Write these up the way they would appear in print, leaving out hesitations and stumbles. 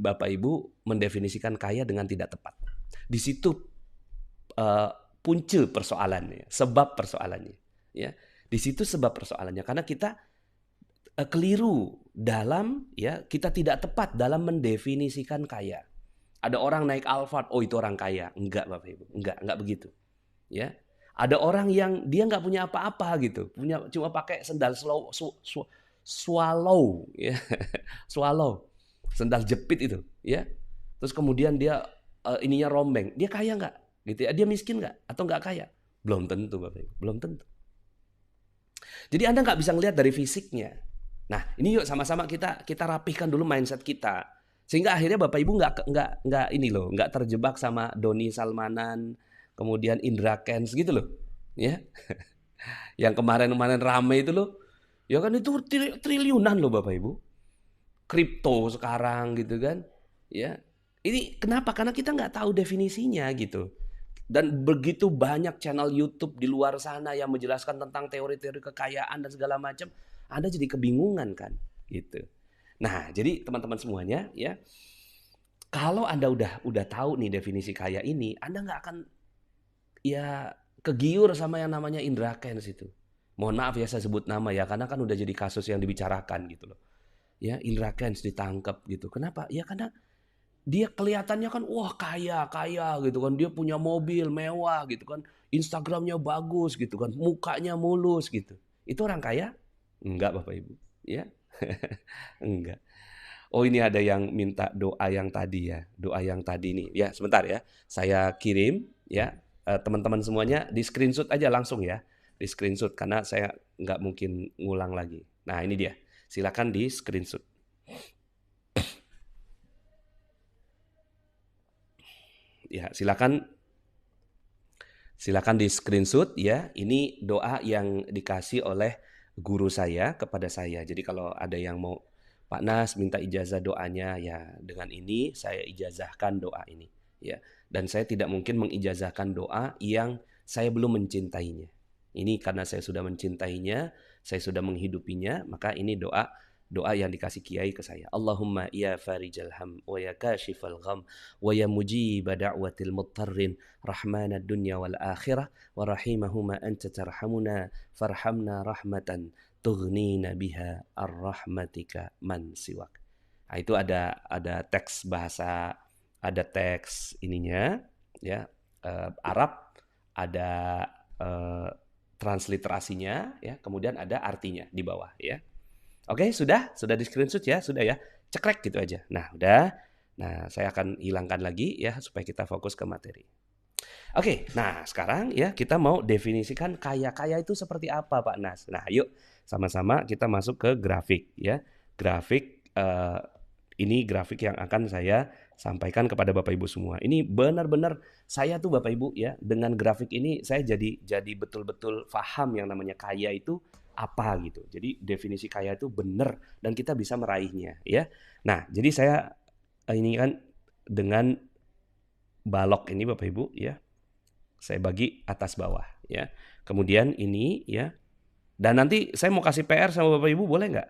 Bapak Ibu mendefinisikan kaya dengan tidak tepat. Di situ uh, muncul persoalannya, sebab persoalannya. Ya, di situ sebab persoalannya karena kita keliru dalam ya kita tidak tepat dalam mendefinisikan kaya. Ada orang naik Alphard, oh itu orang kaya. Enggak Bapak Ibu, enggak begitu. Ya, ada orang yang dia nggak punya apa-apa gitu, cuma pakai sendal swallow, ya, swallow, sendal jepit itu, ya. Terus kemudian dia ininya rombeng, dia kaya nggak? Gitu ya, dia miskin nggak? Atau nggak kaya? Belum tentu Bapak Ibu, belum tentu. Jadi Anda nggak bisa ngelihat dari fisiknya. Nah, ini yuk sama-sama kita rapihkan dulu mindset kita. Sehingga akhirnya Bapak Ibu nggak ini loh, nggak terjebak sama Doni Salmanan, kemudian Indra Kents gitu loh. Ya. Yang kemarin-kemarin rame itu loh. Ya kan itu triliunan loh Bapak Ibu. Kripto sekarang gitu kan. Ya. Ini kenapa? Karena kita nggak tahu definisinya gitu. Dan begitu banyak channel YouTube di luar sana yang menjelaskan tentang teori-teori kekayaan dan segala macam, Anda jadi kebingungan kan, gitu. Nah, jadi teman-teman semuanya ya, kalau Anda udah tahu nih definisi kaya ini, Anda nggak akan ya kegiur sama yang namanya Indra Kents itu. Mohon maaf ya saya sebut nama ya, karena kan udah jadi kasus yang dibicarakan gitu loh. Ya, Indra Kents ditangkap gitu. Kenapa? Ya karena dia kelihatannya kan wah kaya gitu kan, dia punya mobil mewah gitu kan, Instagramnya bagus gitu kan, mukanya mulus gitu. Itu orang kaya? Enggak Bapak Ibu, ya. Enggak. Oh ini ada yang minta doa yang tadi ya, doa yang tadi nih. Ya sebentar ya, saya kirim ya. Teman-teman semuanya di screenshot aja langsung ya, di screenshot karena saya nggak mungkin ngulang lagi. Nah ini dia, silakan di screenshot. Ya, silakan di screenshot ya. Ini doa yang dikasih oleh guru saya kepada saya. Jadi kalau ada yang mau Pak Nas minta ijazah doanya ya dengan ini saya ijazahkan doa ini ya. Dan saya tidak mungkin mengijazahkan doa yang saya belum mencintainya. Ini karena saya sudah mencintainya, saya sudah menghidupinya, maka ini doa yang dikasih kiai ke saya. Allahumma ya farijal ham wa ya kashifal gham wa ya mujiba da'watil muttarrin rahmanad dunya wal akhirah wa rahimahuma anta tarhamuna farhamna rahmatan tughnina biha ar-rahmatika man siwak. Nah, itu ada teks bahasa, ada teks ininya ya, Arab, ada transliterasinya ya, kemudian ada artinya di bawah ya. Oke, sudah di screenshot ya, sudah ya. Cekrek gitu aja. Nah, udah. Nah, saya akan hilangkan lagi ya supaya kita fokus ke materi. Oke, nah sekarang ya kita mau definisikan kaya-kaya itu seperti apa Pak Nas. Nah, yuk sama-sama kita masuk ke grafik ya. Grafik ini grafik yang akan saya sampaikan kepada Bapak Ibu semua. Ini benar-benar saya tuh Bapak Ibu ya, dengan grafik ini saya jadi betul-betul paham yang namanya kaya itu apa gitu. Jadi definisi kaya itu benar dan kita bisa meraihnya ya. Nah, jadi saya ini kan dengan balok ini Bapak Ibu ya. Saya bagi atas bawah ya. Kemudian ini ya. Dan nanti saya mau kasih PR sama Bapak Ibu, boleh nggak?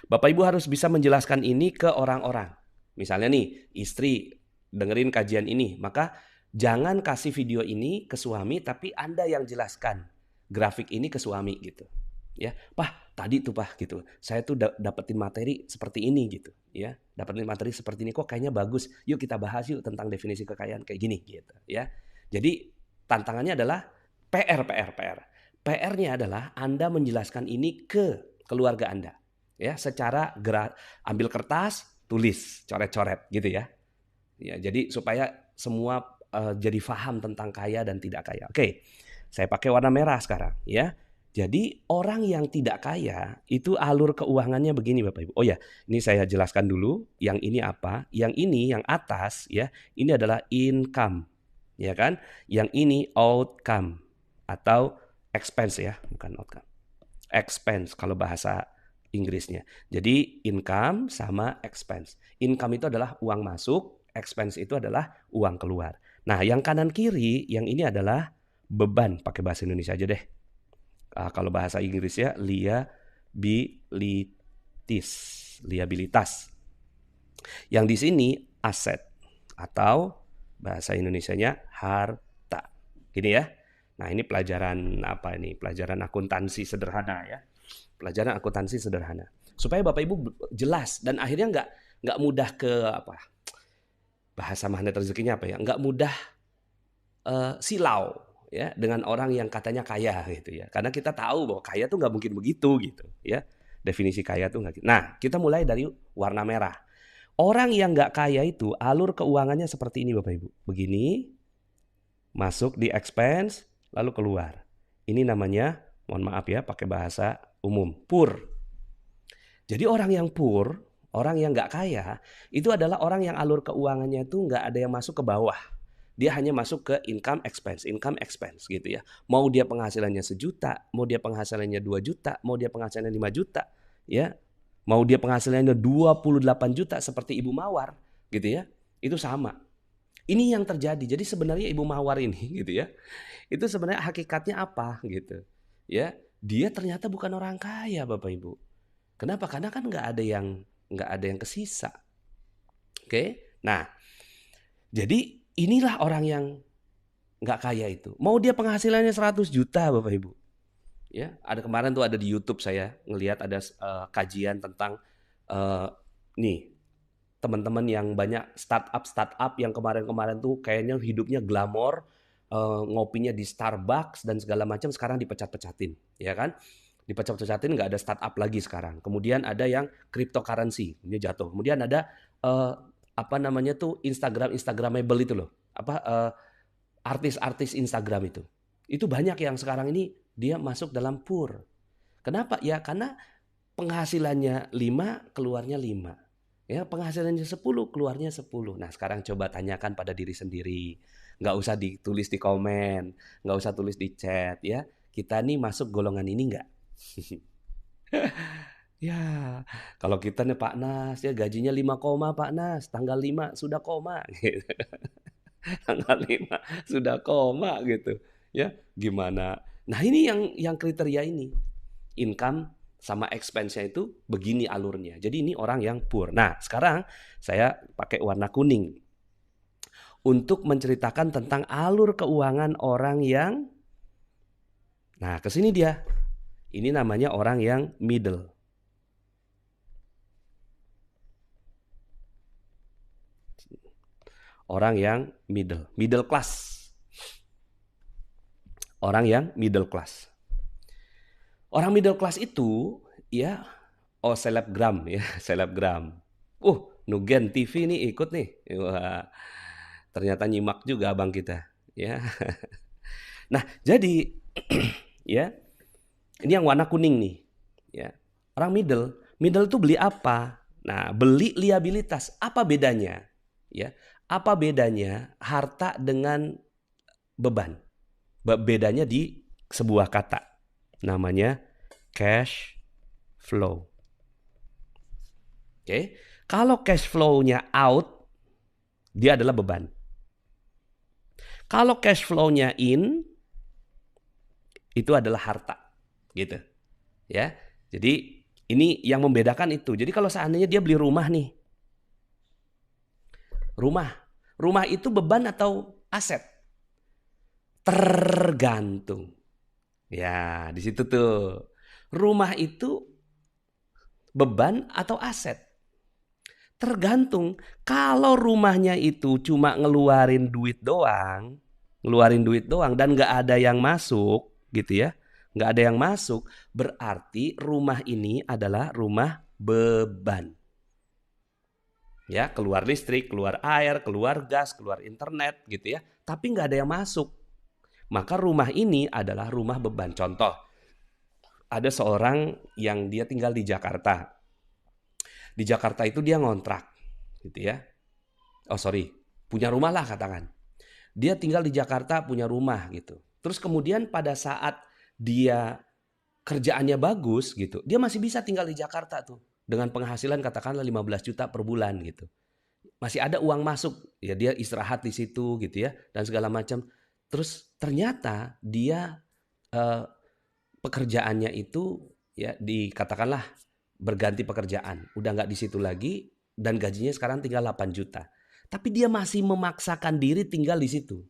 Bapak Ibu harus bisa menjelaskan ini ke orang-orang. Misalnya nih, istri dengerin kajian ini, maka jangan kasih video ini ke suami tapi Anda yang jelaskan grafik ini ke suami gitu. Ya, Pak, tadi tuh Pak gitu. Saya tuh dapetin materi seperti ini gitu, ya. Dapetin materi seperti ini kok kayaknya bagus. Yuk kita bahas yuk tentang definisi kekayaan kayak gini gitu, ya. Jadi tantangannya adalah PR. PR-nya adalah Anda menjelaskan ini ke keluarga Anda. Ya, secara ambil kertas, tulis, coret-coret gitu ya. Ya, jadi supaya semua jadi paham tentang kaya dan tidak kaya. Oke. Saya pakai warna merah sekarang ya. Jadi orang yang tidak kaya itu alur keuangannya begini Bapak Ibu. Oh ya, ini saya jelaskan dulu. Yang ini apa? Yang ini yang atas ya, ini adalah income. Ya kan? Yang ini outcome atau expense ya, bukan outcome. Expense kalau bahasa Inggrisnya. Jadi income sama expense. Income itu adalah uang masuk, expense itu adalah uang keluar. Nah, yang kanan kiri yang ini adalah beban, pakai bahasa Indonesia aja deh. Kalau bahasa Inggrisnya liabilitas. Yang di sini aset atau bahasa Indonesianya harta. Gini ya. Nah, ini pelajaran apa ini? Pelajaran akuntansi sederhana ya. Pelajaran akuntansi sederhana. Supaya Bapak Ibu jelas dan akhirnya nggak mudah ke apa? Bahasa magnet rezekinya apa ya? Nggak mudah silau ya dengan orang yang katanya kaya gitu ya. Karena kita tahu bahwa kaya tuh nggak mungkin begitu gitu ya. Definisi kaya tuh nggak gitu. Nah, kita mulai dari warna merah. Orang yang nggak kaya itu alur keuangannya seperti ini Bapak Ibu. Begini, masuk di expense, lalu keluar. Ini namanya, mohon maaf ya pakai bahasa umum, poor. Jadi orang yang poor, orang yang nggak kaya, itu adalah orang yang alur keuangannya itu nggak ada yang masuk ke bawah. Dia hanya masuk ke income expense gitu ya. Mau dia penghasilannya 1 juta, mau dia penghasilannya 2 juta, mau dia penghasilannya 5 juta, ya. Mau dia penghasilannya 28 juta seperti Ibu Mawar gitu ya. Itu sama. Ini yang terjadi. Jadi sebenarnya Ibu Mawar ini gitu ya. Itu sebenarnya hakikatnya apa gitu. Ya, dia ternyata bukan orang kaya Bapak Ibu. Kenapa? Karena kan nggak ada yang kesisa. Oke? Nah, jadi inilah orang yang nggak kaya itu. Mau dia penghasilannya 100 juta Bapak Ibu. Ya, kemarin tuh ada di YouTube saya ngelihat ada kajian tentang nih teman-teman yang banyak startup yang kemarin-kemarin tuh kayaknya hidupnya glamor, ngopinya di Starbucks dan segala macam sekarang dipecat-pecatin, ya kan? Dipecat-pecatin nggak ada startup lagi sekarang. Kemudian ada yang cryptocurrency, ini jatuh. Kemudian ada apa namanya tuh Instagramable itu loh, artis-artis Instagram itu. Itu banyak yang sekarang ini dia masuk dalam poor. Kenapa? Ya karena penghasilannya 5, keluarnya 5. Ya, penghasilannya 10, keluarnya 10. Nah, sekarang coba tanyakan pada diri sendiri. Nggak usah ditulis di komen, nggak usah tulis di chat ya. Kita nih masuk golongan ini nggak? Ya, kalau kita nih Pak Nas ya gajinya 5 koma Pak Nas, tanggal 5 sudah koma gitu. Tanggal 5 sudah koma gitu. Ya, gimana? Nah, ini yang kriteria ini. Income sama expense-nya itu begini alurnya. Jadi ini orang yang poor. Nah, sekarang saya pakai warna kuning untuk menceritakan tentang alur keuangan orang yang ke sini dia. Ini namanya orang yang middle. Orang yang middle class. Orang yang middle class. Orang middle class itu ya selebgram ya, selebgram. Nugen TV nih ikut nih. Wah, ternyata nyimak juga abang kita, ya. Nah, jadi ya, ini yang warna kuning nih, ya. Orang middle tuh beli apa? Nah, beli liabilitas. Apa bedanya? Ya, apa bedanya harta dengan beban? Bedanya di sebuah kata. Namanya cash flow. Oke. Kalau cash flow-nya out, dia adalah beban. Kalau cash flow-nya in, itu adalah harta. Gitu. Ya. Jadi ini yang membedakan itu. Jadi kalau seandainya dia beli rumah nih. Rumah itu beban atau aset? Tergantung. Ya, di situ tuh. Rumah itu beban atau aset? Tergantung. Kalau rumahnya itu cuma ngeluarin duit doang dan nggak ada yang masuk, gitu ya, nggak ada yang masuk, berarti rumah ini adalah rumah beban. Ya, keluar listrik, keluar air, keluar gas, keluar internet, gitu ya. Tapi nggak ada yang masuk. Maka rumah ini adalah rumah beban. Contoh, ada seorang yang dia tinggal di Jakarta. Di Jakarta itu dia ngontrak, gitu ya. Punya rumah lah katakan. Dia tinggal di Jakarta, punya rumah gitu. Terus kemudian pada saat dia kerjaannya bagus gitu, dia masih bisa tinggal di Jakarta tuh. Dengan penghasilan katakanlah 15 juta per bulan gitu. Masih ada uang masuk, ya dia istirahat di situ gitu ya, dan segala macam. Terus ternyata dia pekerjaannya itu ya dikatakanlah berganti pekerjaan, udah nggak di situ lagi, dan gajinya sekarang tinggal 8 juta. Tapi dia masih memaksakan diri tinggal di situ.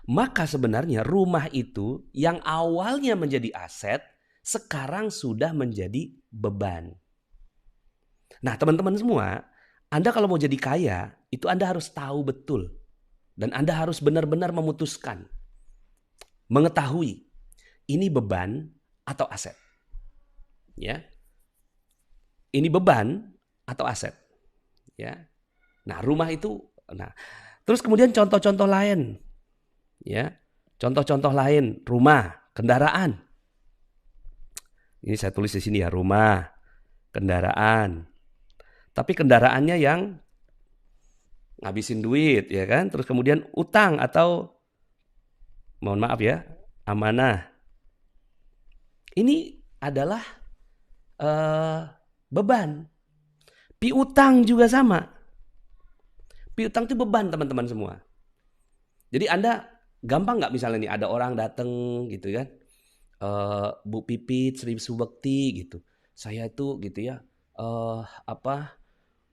Maka sebenarnya rumah itu yang awalnya menjadi aset, sekarang sudah menjadi beban. Nah, teman-teman semua, Anda kalau mau jadi kaya, itu Anda harus tahu betul. Dan Anda harus benar-benar memutuskan, mengetahui ini beban atau aset. Ya. Ini beban atau aset. Ya. Nah, rumah itu, terus kemudian contoh-contoh lain. Ya. Contoh-contoh lain, rumah, kendaraan. Ini saya tulis di sini ya, rumah, kendaraan. Tapi kendaraannya yang ngabisin duit, ya kan? Terus kemudian utang atau mohon maaf ya, amanah. Ini adalah beban. Piutang juga sama. Piutang itu beban teman-teman semua. Jadi Anda gampang nggak misalnya nih ada orang datang gitu kan, Bu Pipit, Sri Subekti gitu. Saya itu gitu ya,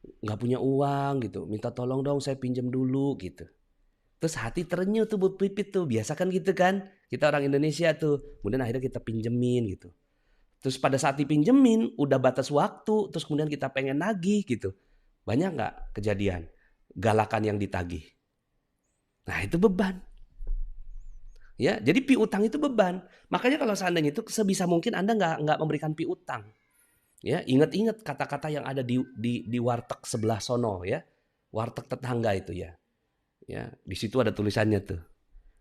nggak punya uang gitu, minta tolong dong saya pinjam dulu gitu. Terus hati terenyuh tuh Bu Pipit tuh, biasa kan gitu kan, kita orang Indonesia tuh. Kemudian akhirnya kita pinjemin gitu. Terus pada saat dipinjemin udah batas waktu, terus kemudian kita pengen nagih gitu. Banyak nggak kejadian galakan yang ditagih? Nah itu beban. Ya, jadi piutang itu beban. Makanya kalau seandainya itu sebisa mungkin Anda nggak memberikan piutang. Ya, ingat-ingat kata-kata yang ada di warteg sebelah sono ya. Warteg tetangga itu ya. Ya, di situ ada tulisannya tuh.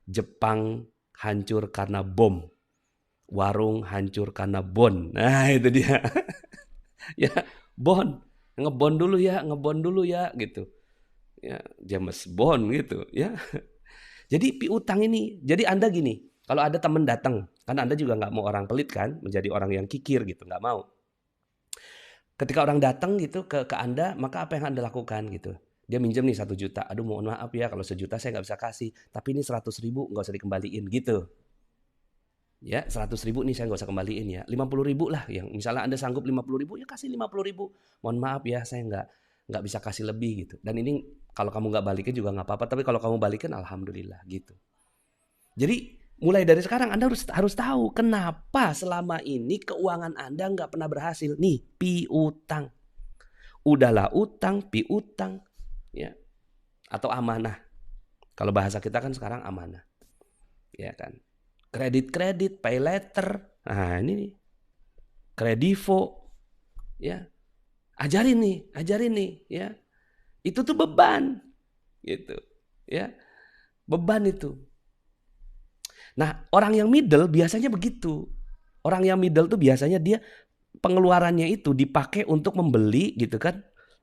Jepang hancur karena bom. Warung hancur karena bon. Nah, itu dia. Ya, bon. Ngebon dulu ya gitu. Ya, James Bond gitu ya. Jadi piutang ini, jadi Anda gini, kalau ada teman datang, kan Anda juga nggak mau orang pelit kan, menjadi orang yang kikir gitu, nggak mau. Ketika orang datang gitu ke Anda, maka apa yang Anda lakukan gitu? Dia minjem nih 1 juta. Aduh mohon maaf ya kalau 1 juta saya nggak bisa kasih. Tapi ini 100 ribu nggak usah dikembaliin gitu. Ya 100 ribu nih saya nggak usah kembaliin ya. 50 ribu lah. Yang misalnya Anda sanggup 50 ribu ya kasih 50 ribu. Mohon maaf ya saya nggak bisa kasih lebih gitu. Dan ini kalau kamu nggak balikin juga nggak apa-apa. Tapi kalau kamu balikin alhamdulillah gitu. Jadi mulai dari sekarang Anda harus tahu kenapa selama ini keuangan Anda nggak pernah berhasil. Nih, piutang. Udahlah utang, piutang. Ya. Atau amanah. Kalau bahasa kita kan sekarang amanah. Ya kan. Kredit, pay letter. Nah ini nih. Kredivo. Ya. Ajarin nih. Ya. Itu tuh beban. Gitu. Ya. Beban itu. Nah, orang yang middle biasanya begitu. Orang yang middle tuh biasanya dia pengeluarannya itu dipakai untuk membeli gitu kan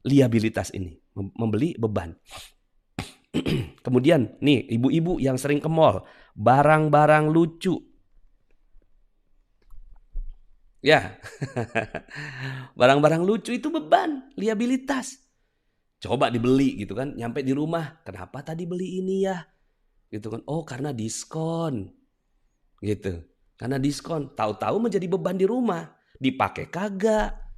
liabilitas ini, membeli beban. Kemudian nih ibu-ibu yang sering ke mall, barang-barang lucu. Ya. Barang-barang lucu itu beban, liabilitas. Coba dibeli gitu kan, nyampe di rumah, kenapa tadi beli ini ya? Gitu kan. Oh, karena diskon. Gitu. Karena diskon, tahu-tahu menjadi beban di rumah, dipakai kagak.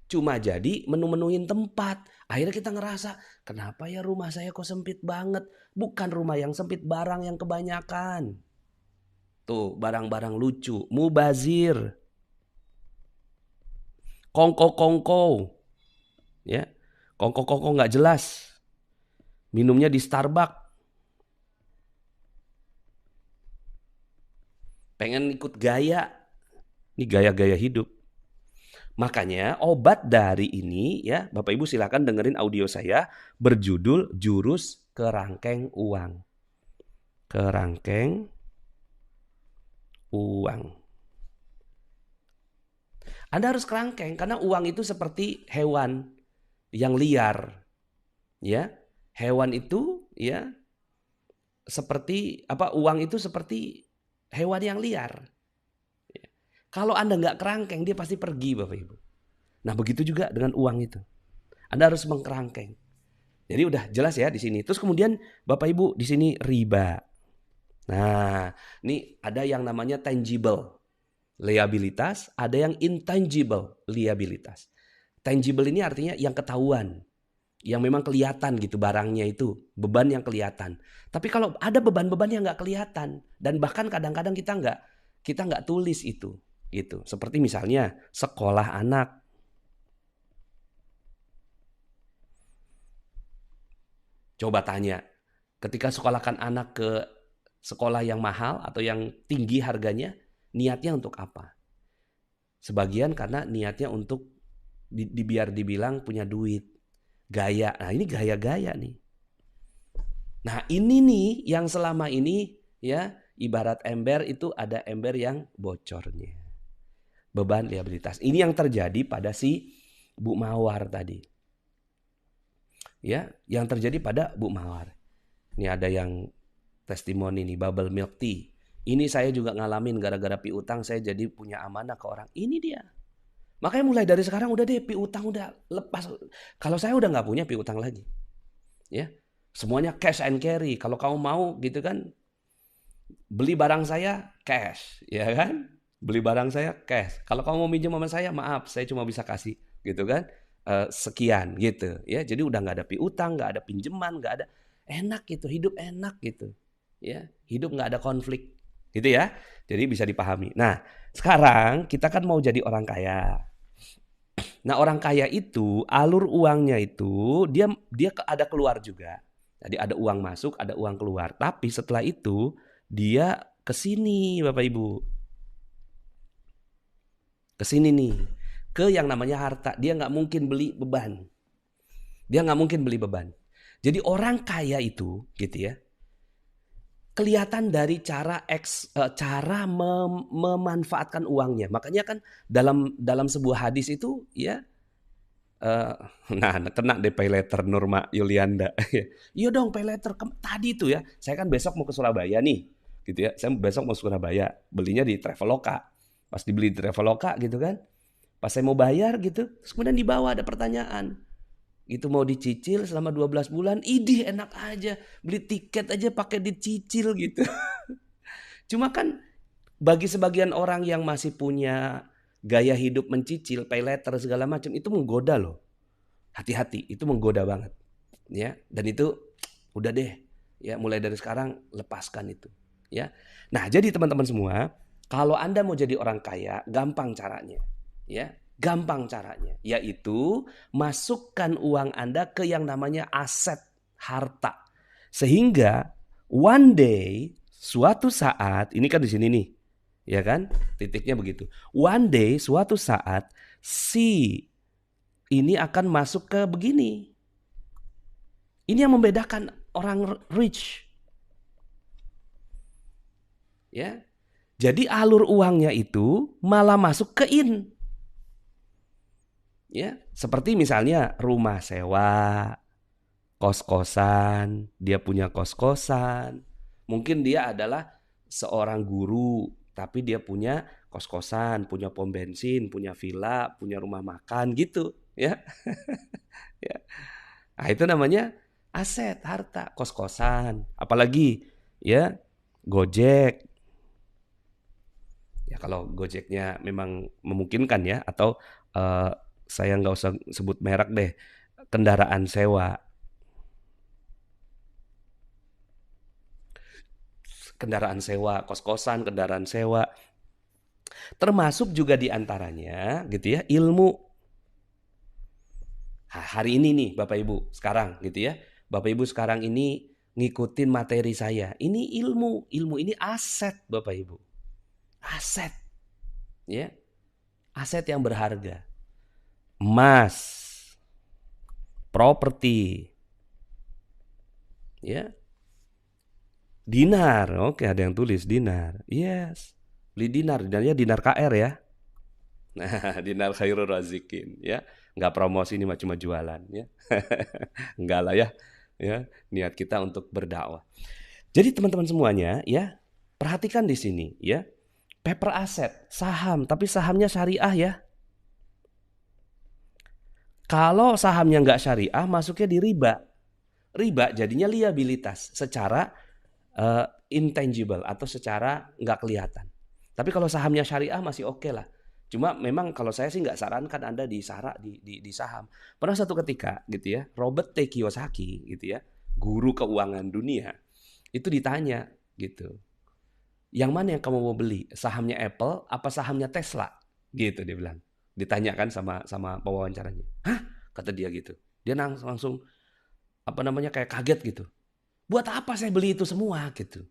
Cuma jadi menu-menuin tempat. Akhirnya kita ngerasa, kenapa ya rumah saya kok sempit banget? Bukan rumah yang sempit, barang yang kebanyakan. Tuh, barang-barang lucu, mubazir. Kongko-kongko. Ya. Kongko-kongko nggak jelas. Minumnya di Starbucks. Pengen ikut gaya. Ini gaya-gaya hidup. Makanya obat dari ini ya, Bapak Ibu silakan dengerin audio saya berjudul Jurus Kerangkeng Uang. Kerangkeng uang. Anda harus kerangkeng karena uang itu seperti hewan yang liar. Ya. Hewan itu ya seperti uang itu seperti hewan yang liar. Kalau Anda nggak kerangkeng, dia pasti pergi Bapak Ibu. Nah begitu juga dengan uang itu. Anda harus mengkerangkeng. Jadi udah jelas ya di sini. Terus kemudian Bapak Ibu di sini riba. Nah ini ada yang namanya tangible liabilitas, ada yang intangible liabilitas. Tangible ini artinya yang ketahuan. Yang memang kelihatan gitu barangnya itu, beban yang kelihatan. Tapi kalau ada beban-beban yang nggak kelihatan dan bahkan kadang-kadang kita nggak tulis itu, gitu. Seperti misalnya sekolah anak. Coba tanya, ketika sekolahkan anak ke sekolah yang mahal atau yang tinggi harganya, niatnya untuk apa? Sebagian karena niatnya untuk biar dibilang punya duit, gaya. Nah ini gaya-gaya nih. Nah ini nih yang selama ini ya ibarat ember itu ada ember yang bocornya. Beban liabilitas. Ini yang terjadi pada si Bu Mawar tadi. Ya, yang terjadi pada Bu Mawar. Ini ada yang testimoni nih, bubble milk tea. Ini saya juga ngalamin gara-gara piutang saya jadi punya amanah ke orang. Ini dia. Makanya mulai dari sekarang udah deh piutang udah lepas. Kalau saya udah nggak punya piutang lagi. Ya. Semuanya cash and carry. Kalau kamu mau gitu kan beli barang saya cash, ya kan? Beli barang saya cash. Kalau kamu mau minjem sama saya, maaf, saya cuma bisa kasih gitu kan. Sekian gitu ya. Jadi udah nggak ada piutang, nggak ada pinjaman, nggak ada, enak gitu, hidup enak gitu. Ya, hidup nggak ada konflik. Gitu ya. Jadi bisa dipahami. Nah, sekarang kita kan mau jadi orang kaya. Nah, orang kaya itu alur uangnya itu dia ada keluar juga. Jadi ada uang masuk, ada uang keluar. Tapi setelah itu dia ke sini Bapak Ibu. Ke sini nih. Ke yang namanya harta. Dia nggak mungkin beli beban. Dia nggak mungkin beli beban. Jadi orang kaya itu gitu ya. Kelihatan dari cara memanfaatkan uangnya. Makanya kan dalam sebuah hadis itu ya nah kena deh pay letter Nurma Yulianda. Iya dong pay letter tadi tuh ya. Saya kan besok mau ke Surabaya nih. Gitu ya. Saya besok mau ke Surabaya. Belinya di Traveloka. Pas dibeli di Traveloka gitu kan. Pas saya mau bayar gitu. Terus kemudian di bawah ada pertanyaan. Itu mau dicicil selama 12 bulan. Idih enak aja. Beli tiket aja pakai dicicil gitu. Cuma kan bagi sebagian orang yang masih punya gaya hidup mencicil, pay letter segala macam itu menggoda loh. Hati-hati, itu menggoda banget. Ya, dan itu udah deh. Ya, mulai dari sekarang lepaskan itu, ya. Nah, jadi teman-teman semua, kalau Anda mau jadi orang kaya, gampang caranya. Ya, gampang caranya, yaitu masukkan uang Anda ke yang namanya aset, harta. Sehingga one day, suatu saat, ini kan di sini nih. Ya kan? Titiknya begitu. One day, suatu saat, si ini akan masuk ke begini. Ini yang membedakan orang rich. Ya. Jadi alur uangnya itu malah masuk ke in. Ya, seperti misalnya rumah sewa, kos-kosan, dia punya kos-kosan. Mungkin dia adalah seorang guru, tapi dia punya kos-kosan, punya pom bensin, punya villa, punya rumah makan gitu, ya. Ya. Nah, itu namanya aset, harta, kos-kosan. Apalagi ya Gojek. Ya kalau Gojeknya memang memungkinkan ya, atau saya nggak usah sebut merek deh, kendaraan sewa. Kendaraan sewa, kos-kosan, kendaraan sewa. Termasuk juga diantaranya gitu ya, ilmu. Hari ini nih Bapak Ibu sekarang gitu ya. Bapak Ibu sekarang ini ngikutin materi saya. Ini ilmu ini aset Bapak Ibu. Aset. Ya. Aset yang berharga. Emas. Properti. Ya. Dinar. Oke, ada yang tulis dinar. Yes. Beli dinar, dinarnya dinar KR ya. Nah, dinar khairul razikin ya. Nggak promosi ini cuma jualan ya. Enggak lah ya. Ya, niat kita untuk berdakwah. Jadi teman-teman semuanya ya, perhatikan di sini ya. Paper aset, saham, tapi sahamnya syariah ya. Kalau sahamnya nggak syariah, masuknya di riba. Riba jadinya liabilitas secara intangible atau secara nggak kelihatan. Tapi kalau sahamnya syariah masih oke lah. Cuma memang kalau saya sih nggak sarankan Anda di saham. Pernah satu ketika gitu ya, Robert T. Kiyosaki gitu ya, guru keuangan dunia, itu ditanya gitu, yang mana yang kamu mau beli? Sahamnya Apple apa sahamnya Tesla? Gitu dia bilang. Ditanyakan sama pewawancaranya. Hah? Kata dia gitu. Dia langsung apa namanya kayak kaget gitu. Buat apa saya beli itu semua gitu.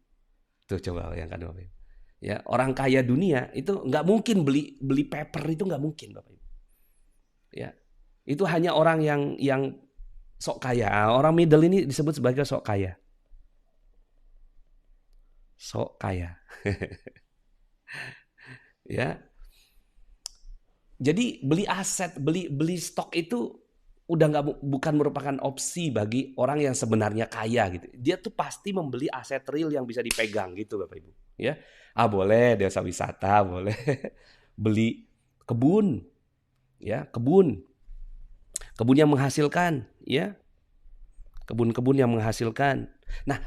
Tuh coba bayangkan Bapak Ibu. Ya, orang kaya dunia itu nggak mungkin beli paper itu nggak mungkin Bapak Ibu. Ya. Itu hanya orang yang sok kaya. Orang middle ini disebut sebagai sok kaya. Sok kaya. Ya. Jadi beli aset, beli stok itu udah bukan merupakan opsi bagi orang yang sebenarnya kaya gitu. Dia tuh pasti membeli aset real yang bisa dipegang gitu Bapak Ibu. Ya, boleh desa wisata, boleh beli kebun, ya kebun yang menghasilkan, ya kebun-kebun yang menghasilkan. Nah,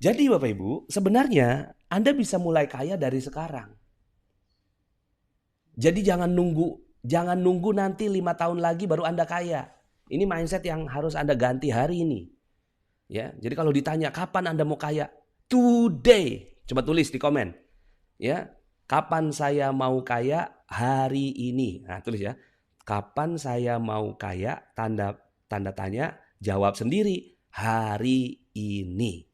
jadi Bapak Ibu sebenarnya Anda bisa mulai kaya dari sekarang. Jadi jangan nunggu nanti 5 tahun lagi baru Anda kaya. Ini mindset yang harus Anda ganti hari ini. Ya, jadi kalau ditanya kapan Anda mau kaya? Today. Coba tulis di komen. Ya, kapan saya mau kaya? Hari ini. Nah, tulis ya. Kapan saya mau kaya? Tanda tanya, jawab sendiri. Hari ini.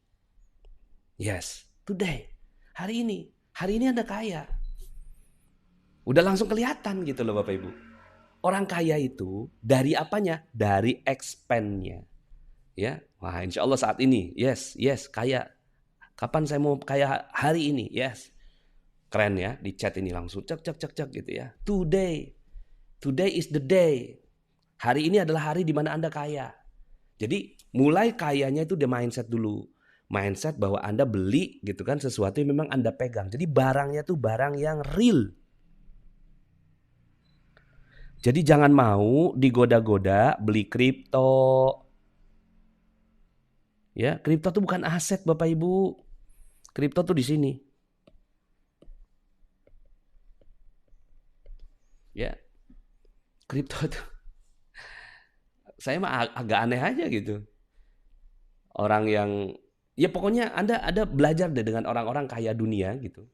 Yes, today. Hari ini. Hari ini Anda kaya. Udah langsung kelihatan gitu loh Bapak Ibu. Orang kaya itu dari apanya? Dari expand-nya. Ya, wah insya Allah saat ini. Yes, kaya. Kapan saya mau kaya? Hari ini. Yes. Keren ya, di chat ini langsung cek gitu ya. Today. Today is the day. Hari ini adalah hari di mana Anda kaya. Jadi mulai kayanya itu the mindset dulu. Mindset bahwa Anda beli gitu kan sesuatu yang memang Anda pegang. Jadi barangnya tuh barang yang real. Jadi jangan mau digoda-goda beli kripto. Ya, kripto tuh bukan aset Bapak Ibu. Kripto tuh di sini. Ya. Kripto tuh saya mah agak aneh aja gitu. Orang yang ya pokoknya Anda belajar deh dengan orang-orang kaya dunia gitu.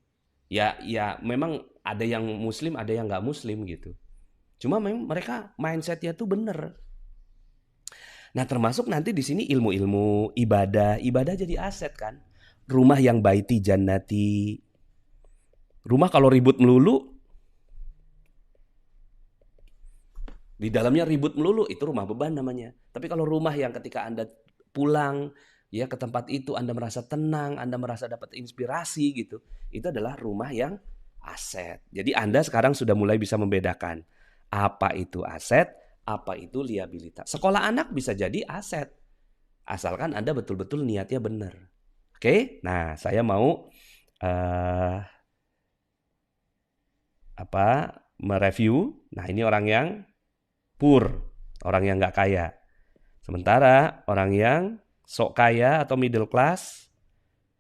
Ya memang ada yang muslim, ada yang nggak muslim gitu. Cuma memang mereka mindsetnya tuh bener. Nah termasuk nanti di sini ilmu-ilmu ibadah jadi aset kan. Rumah yang baiti jannati. Rumah kalau ribut melulu, di dalamnya ribut melulu, itu rumah beban namanya. Tapi kalau rumah yang ketika Anda pulang ya ke tempat itu Anda merasa tenang, Anda merasa dapat inspirasi gitu. Itu adalah rumah yang aset. Jadi Anda sekarang sudah mulai bisa membedakan apa itu aset, apa itu liabilitas. Sekolah anak bisa jadi aset. Asalkan Anda betul-betul niatnya benar. Oke? Nah, saya mau mereview. Nah, ini orang yang poor, orang yang nggak kaya. Sementara orang yang sok kaya atau middle class,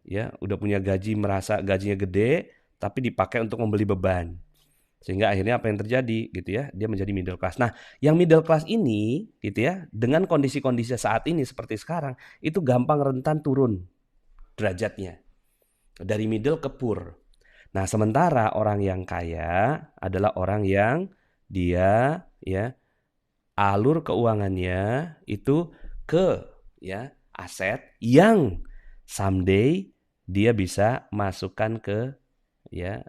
ya udah punya gaji, merasa gajinya gede, tapi dipakai untuk membeli beban. Sehingga akhirnya apa yang terjadi gitu ya, dia menjadi middle class. Nah, yang middle class ini gitu ya, dengan kondisi-kondisi saat ini seperti sekarang, itu gampang rentan turun derajatnya. Dari middle ke poor. Nah, sementara orang yang kaya adalah orang yang dia ya alur keuangannya itu ke ya aset yang someday dia bisa masukkan ke ya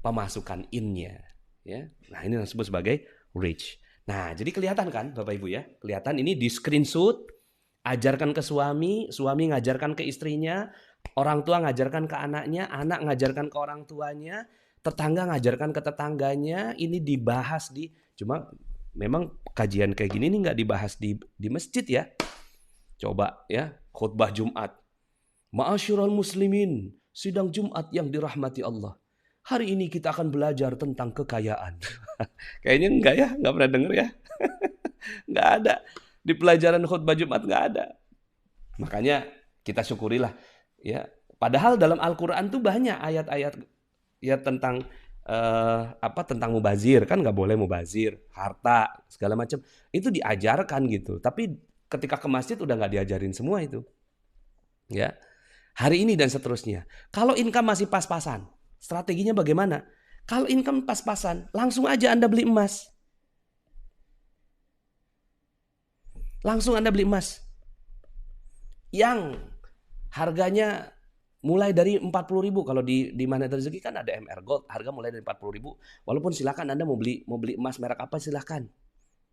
pemasukan in-nya ya. Nah, ini disebut sebagai rich. Nah, jadi kelihatan kan Bapak Ibu ya? Kelihatan ini di screenshot, ajarkan ke suami, suami ngajarkan ke istrinya, orang tua ngajarkan ke anaknya, anak ngajarkan ke orang tuanya, tetangga ngajarkan ke tetangganya, ini dibahas cuma memang kajian kayak gini nih nggak dibahas di masjid ya. Coba ya, khutbah Jumat. Ma'asyiral muslimin, sidang Jumat yang dirahmati Allah. Hari ini kita akan belajar tentang kekayaan. Kayaknya enggak ya, enggak pernah denger ya. Enggak ada. Di pelajaran khutbah Jumat enggak ada. Makanya kita syukurilah ya. Padahal dalam Al-Qur'an tuh banyak ayat-ayat ya tentang tentang mubazir, kan nggak boleh mubazir, harta segala macam itu diajarkan gitu. Tapi ketika ke masjid udah nggak diajarin semua itu, ya. Hari ini dan seterusnya. Kalau income masih pas-pasan, strateginya bagaimana? Kalau income pas-pasan, langsung aja Anda beli emas. Langsung Anda beli emas. Yang harganya mulai dari 40.000. Kalau di Magnet Rezeki kan ada MR Gold, harga mulai dari 40.000. Walaupun silakan Anda mau beli emas merek apa silakan.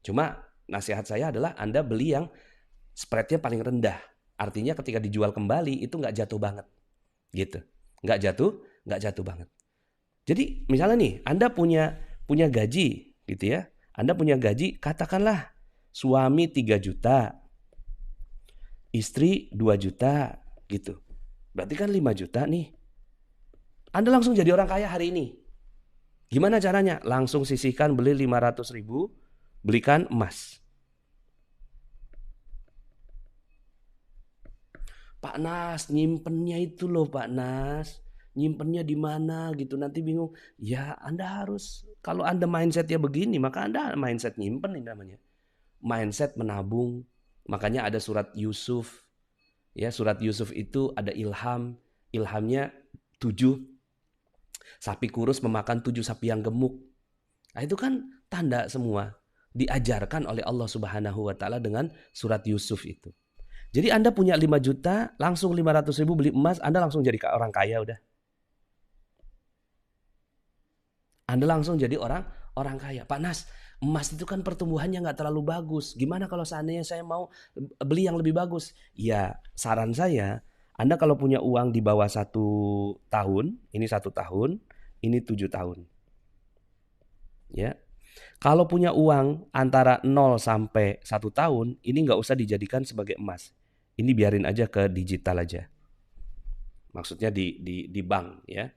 Cuma nasihat saya adalah Anda beli yang spreadnya paling rendah. Artinya ketika dijual kembali itu nggak jatuh banget, gitu. Nggak jatuh banget. Jadi misalnya nih, Anda punya gaji, gitu ya. Anda punya gaji, katakanlah suami 3 juta, istri 2 juta, gitu. Berarti kan 5 juta nih. Anda langsung jadi orang kaya hari ini. Gimana caranya? Langsung sisihkan beli 500.000, belikan emas. Pak Nas, nyimpennya itu loh Pak Nas. Nyimpennya di mana gitu, nanti bingung. Ya Anda harus, kalau Anda mindsetnya begini, maka Anda mindset nyimpen ini namanya. Mindset menabung. Makanya ada surat Yusuf. Ya, surat Yusuf itu ada ilham. Ilhamnya 7 sapi kurus memakan 7 sapi yang gemuk. Nah, itu kan tanda semua. Diajarkan oleh Allah Subhanahu wa Ta'ala dengan surat Yusuf itu. Jadi Anda punya 5 juta, langsung 500.000 beli emas, Anda langsung jadi orang kaya udah. Anda langsung jadi orang kaya. Pak Nas, emas itu kan pertumbuhannya nggak terlalu bagus. Gimana kalau seandainya saya mau beli yang lebih bagus? Ya, saran saya, Anda kalau punya uang di bawah 1 tahun, ini 1 tahun, ini 7 tahun. Ya. Kalau punya uang antara 0 sampai 1 tahun, ini nggak usah dijadikan sebagai emas. Ini biarin aja ke digital aja. Maksudnya di bank ya.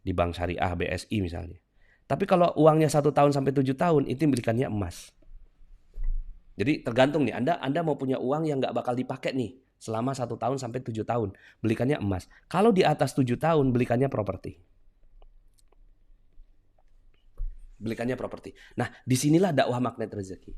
Di bank syariah BSI misalnya. Tapi kalau uangnya 1 tahun sampai 7 tahun, itu belikannya emas. Jadi tergantung nih, Anda mau punya uang yang nggak bakal dipakai nih selama 1 tahun sampai 7 tahun, belikannya emas. Kalau di atas 7 tahun, belikannya properti. Belikannya properti. Nah, disinilah dakwah Magnet Rezeki.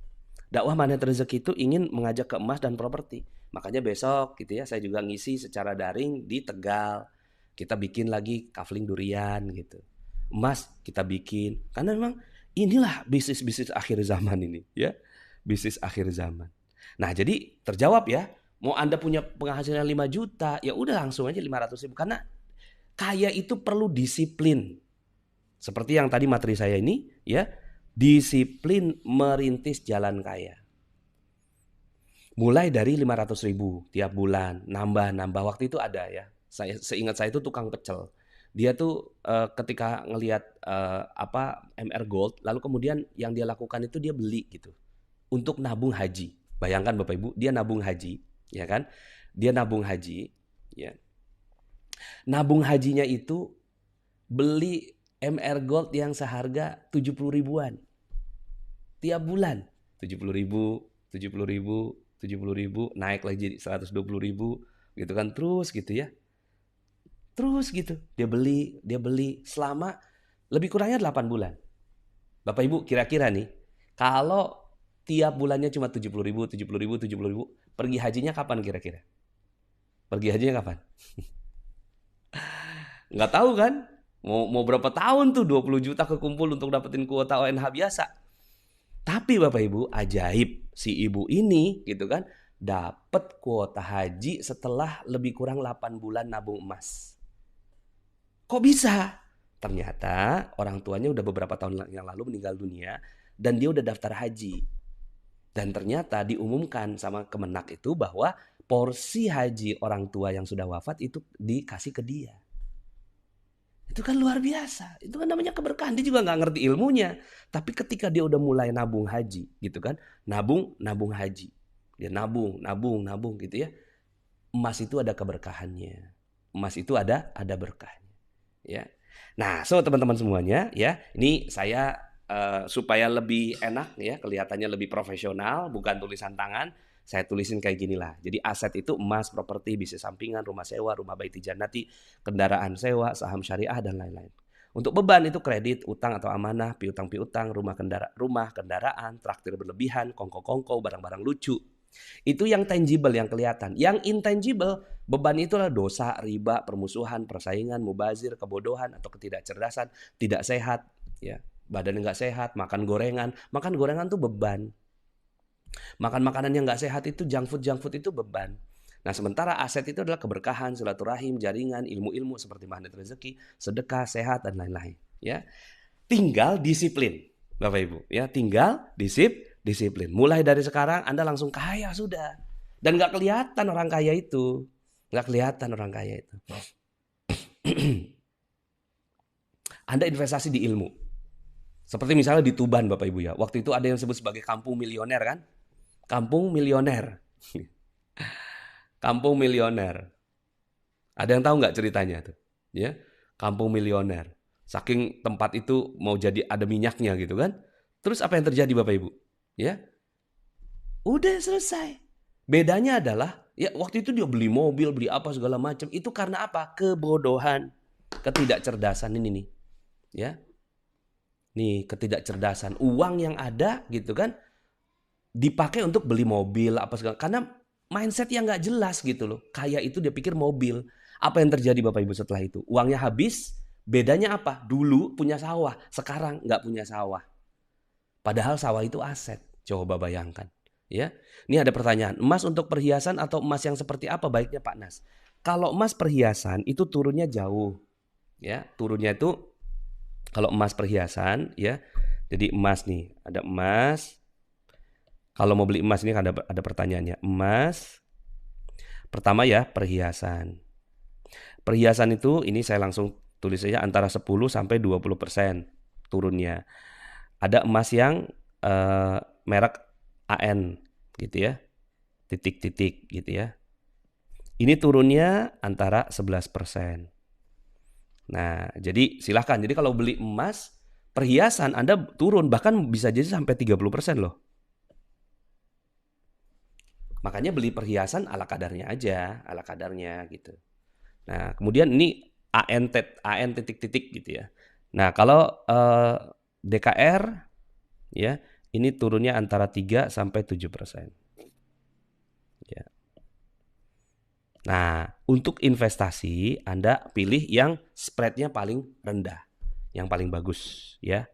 Dakwah Magnet Rezeki itu ingin mengajak ke emas dan properti. Makanya besok gitu ya, saya juga ngisi secara daring di Tegal. Kita bikin lagi kafling durian gitu. Emas kita bikin. Karena memang inilah bisnis-bisnis akhir zaman ini ya. Bisnis akhir zaman. Nah, jadi terjawab ya. Mau Anda punya penghasilan 5 juta, ya udah langsung aja 500.000. Karena kaya itu perlu disiplin. Seperti yang tadi materi saya ini ya, disiplin merintis jalan kaya. Mulai dari 500.000 tiap bulan, nambah waktu itu ada ya. Seingat saya itu tukang pecel. Dia tuh ketika ngelihat MR Gold, lalu kemudian yang dia lakukan itu dia beli gitu untuk nabung haji. Bayangkan Bapak Ibu, dia nabung haji, ya kan? Dia nabung haji, ya. Nabung hajinya itu beli MR Gold yang seharga 70 ribuan. Tiap bulan 70 ribu, 70 ribu, 70 ribu, naik lagi jadi 120 ribu gitu kan, terus gitu ya. Terus gitu, dia beli selama lebih kurangnya 8 bulan. Bapak Ibu kira-kira nih, kalau tiap bulannya cuma 70 ribu, 70 ribu, 70 ribu, pergi hajinya kapan kira-kira? Pergi hajinya kapan? Nggak tahu kan? Mau berapa tahun tuh 20 juta kekumpul untuk dapetin kuota ONH biasa. Tapi Bapak Ibu, ajaib si ibu ini gitu kan, dapat kuota haji setelah lebih kurang 8 bulan nabung emas. Kok bisa? Ternyata orang tuanya udah beberapa tahun yang lalu meninggal dunia dan dia udah daftar haji. Dan ternyata diumumkan sama Kemenak itu bahwa porsi haji orang tua yang sudah wafat itu dikasih ke dia. Itu kan luar biasa. Itu kan namanya keberkahan. Dia juga nggak ngerti ilmunya. Tapi ketika dia udah mulai nabung haji gitu kan. Nabung haji. Dia nabung gitu ya. Emas itu ada keberkahannya. Emas itu ada berkahnya. Ya. Nah, so teman-teman semuanya ya. Ini saya supaya lebih enak ya. Kelihatannya lebih profesional. Bukan tulisan tangan. Saya tulisin kayak gini lah. Jadi aset itu emas, properti, bisnis sampingan, rumah sewa, rumah baiti jannati, kendaraan sewa, saham syariah, dan lain-lain. Untuk beban itu kredit, utang atau amanah, piutang, rumah kendaraan, traktir berlebihan, kongko-kongko, barang-barang lucu. Itu yang tangible, yang kelihatan. Yang intangible, beban itu adalah dosa, riba, permusuhan, persaingan, mubazir, kebodohan atau ketidakcerdasan, tidak sehat, ya. Badan nggak sehat, makan gorengan. Makan gorengan tuh beban. Makan makanan yang nggak sehat itu junk food itu beban. Nah, sementara aset itu adalah keberkahan, silaturahim, jaringan, ilmu-ilmu seperti magnet rezeki, sedekah, sehat, dan lain-lain. Ya, tinggal disiplin, Bapak Ibu. Ya, tinggal disiplin. Mulai dari sekarang Anda langsung kaya sudah. Dan nggak kelihatan orang kaya itu. Nggak kelihatan orang kaya itu. Anda investasi di ilmu. Seperti misalnya di Tuban, Bapak Ibu ya. Waktu itu ada yang disebut sebagai kampung milioner kan? Kampung milioner. Kampung milioner. Ada yang tahu nggak ceritanya tuh? Ya, kampung milioner. Saking tempat itu mau jadi ada minyaknya gitu kan? Terus apa yang terjadi Bapak Ibu? Ya, udah selesai. Bedanya adalah ya waktu itu dia beli mobil, beli apa segala macam. Itu karena apa? Kebodohan, ketidakcerdasan ini nih. Ya, nih ketidakcerdasan. Uang yang ada gitu kan dipakai untuk beli mobil apa segala. Karena mindset yang nggak jelas gitu loh. Kaya itu dia pikir mobil. Apa yang terjadi Bapak Ibu setelah itu? Uangnya habis, bedanya apa? Dulu punya sawah, sekarang nggak punya sawah. Padahal sawah itu aset. Coba bayangkan. Ya, ini ada pertanyaan. Emas untuk perhiasan atau emas yang seperti apa baiknya Pak Nas? Kalau emas perhiasan itu turunnya jauh. Ya, turunnya itu kalau emas perhiasan ya. Jadi emas nih, ada emas. Kalau mau beli emas ini ada pertanyaannya. Emas, pertama ya perhiasan. Perhiasan itu ini saya langsung tulis saja antara 10 sampai 20% turunnya. Ada emas yang merek AN gitu ya. Titik-titik gitu ya. Ini turunnya antara 11%. Nah, jadi silahkan. Jadi kalau beli emas, perhiasan Anda turun bahkan bisa jadi sampai 30% loh. Makanya beli perhiasan ala kadarnya aja, ala kadarnya gitu. Nah, kemudian ini AN titik-titik gitu ya. Nah, kalau DKR ya, ini turunnya antara 3 sampai 7%. Ya. Nah, untuk investasi Anda pilih yang spreadnya paling rendah, yang paling bagus ya.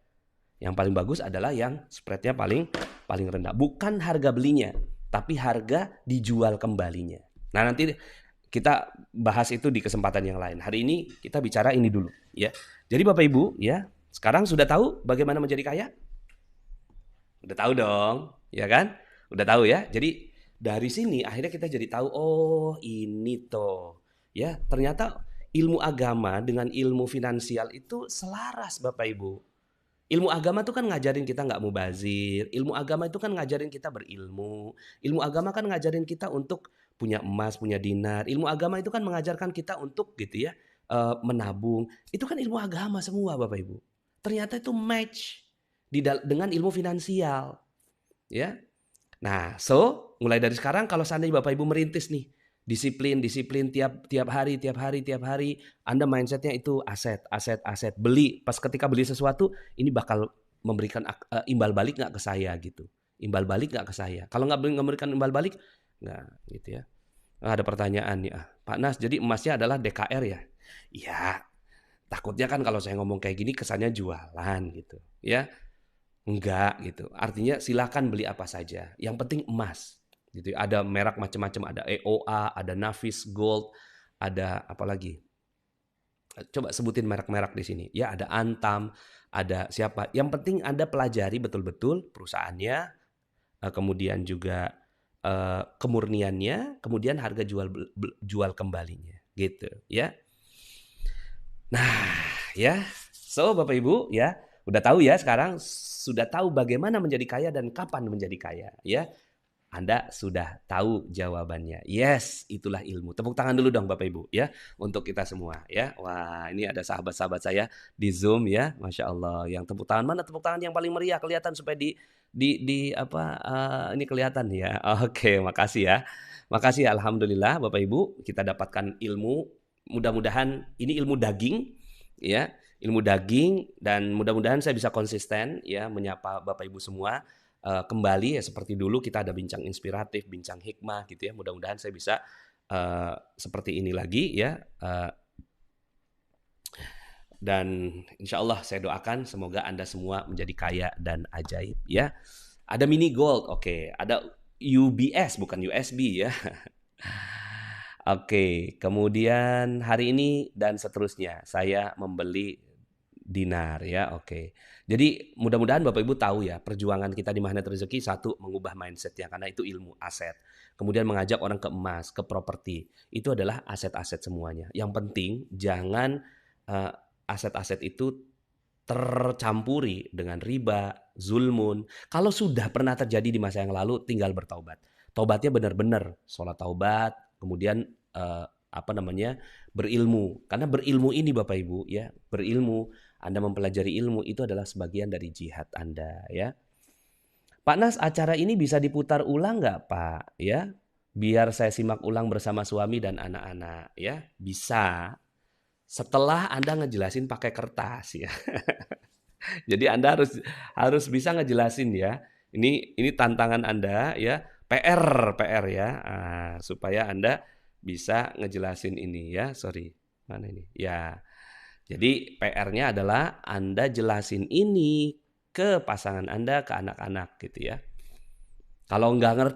Yang paling bagus adalah yang spreadnya paling rendah, bukan harga belinya, tapi harga dijual kembalinya. Nah, nanti kita bahas itu di kesempatan yang lain. Hari ini kita bicara ini dulu ya. Jadi Bapak Ibu ya, sekarang sudah tahu bagaimana menjadi kaya? Udah tahu dong, ya kan? Udah tahu ya. Jadi dari sini akhirnya kita jadi tahu, oh ini toh. Ya, ternyata ilmu agama dengan ilmu finansial itu selaras Bapak Ibu. Ilmu agama itu kan ngajarin kita nggak mubazir. Ilmu agama itu kan ngajarin kita berilmu. Ilmu agama kan ngajarin kita untuk punya emas, punya dinar. Ilmu agama itu kan mengajarkan kita untuk gitu ya, menabung. Itu kan ilmu agama semua Bapak Ibu. Ternyata itu match dengan ilmu finansial. Ya. Nah, mulai dari sekarang kalau seandainya Bapak Ibu merintis nih, disiplin tiap hari Anda mindsetnya itu aset beli, pas ketika beli sesuatu ini bakal memberikan imbal balik nggak ke saya gitu, kalau nggak memberikan imbal balik nggak gitu ya. Ada pertanyaan nih, Pak Nas, jadi emasnya adalah DKR ya? Iya, takutnya kan kalau saya ngomong kayak gini kesannya jualan gitu ya. Enggak gitu, artinya silakan beli apa saja, yang penting emas gitu. Ada merek macam-macam, ada EOA, ada Navis Gold, ada apa lagi? Coba sebutin merek-merek di sini. Ya, ada Antam, ada siapa. Yang penting Anda pelajari betul-betul perusahaannya, kemudian juga kemurniannya, kemudian harga jual kembalinya, gitu ya. Nah, ya. So, Bapak Ibu ya, udah tahu ya sekarang, sudah tahu bagaimana menjadi kaya dan kapan menjadi kaya ya. Anda sudah tahu jawabannya. Yes, itulah ilmu. Tepuk tangan dulu dong Bapak Ibu ya untuk kita semua ya. Wah, ini ada sahabat-sahabat saya di Zoom ya. Masya Allah. Yang tepuk tangan, mana tepuk tangan yang paling meriah, kelihatan supaya di apa ini kelihatan ya. Oke, makasih ya. Makasih ya, alhamdulillah Bapak Ibu, kita dapatkan ilmu. Mudah-mudahan ini ilmu daging ya. ilmu daging, dan mudah-mudahan saya bisa konsisten ya menyapa Bapak Ibu semua kembali ya seperti dulu, kita ada bincang inspiratif, bincang hikmah gitu ya. Mudah-mudahan saya bisa seperti ini lagi ya. Dan insya Allah saya doakan semoga Anda semua menjadi kaya dan ajaib ya. Ada mini gold, oke. Ada UBS bukan USB ya. Oke, kemudian hari ini dan seterusnya saya membeli dinar ya, oke. Jadi mudah-mudahan Bapak Ibu tahu ya, perjuangan kita di Magnet Rezeki, satu, mengubah mindset-nya karena itu ilmu aset. Kemudian mengajak orang ke emas, ke properti. Itu adalah aset-aset semuanya. Yang penting jangan eh, aset-aset itu tercampuri dengan riba, zulmun. Kalau sudah pernah terjadi di masa yang lalu, tinggal bertaubat. Taubatnya benar-benar sholat taubat, kemudian apa namanya, berilmu. Karena berilmu ini Bapak Ibu ya, berilmu, Anda mempelajari ilmu itu adalah sebagian dari jihad Anda ya. Pak Nas, acara ini bisa diputar ulang nggak Pak? Ya, biar saya simak ulang bersama suami dan anak-anak ya. Bisa. Setelah Anda ngejelasin pakai kertas ya. Jadi Anda harus bisa ngejelasin ya. Ini tantangan Anda ya, PR ya, supaya Anda bisa ngejelasin ini ya. Sorry, mana ini? Ya. Jadi PR-nya adalah Anda jelasin ini ke pasangan Anda, ke anak-anak gitu ya. Kalau nggak ngerti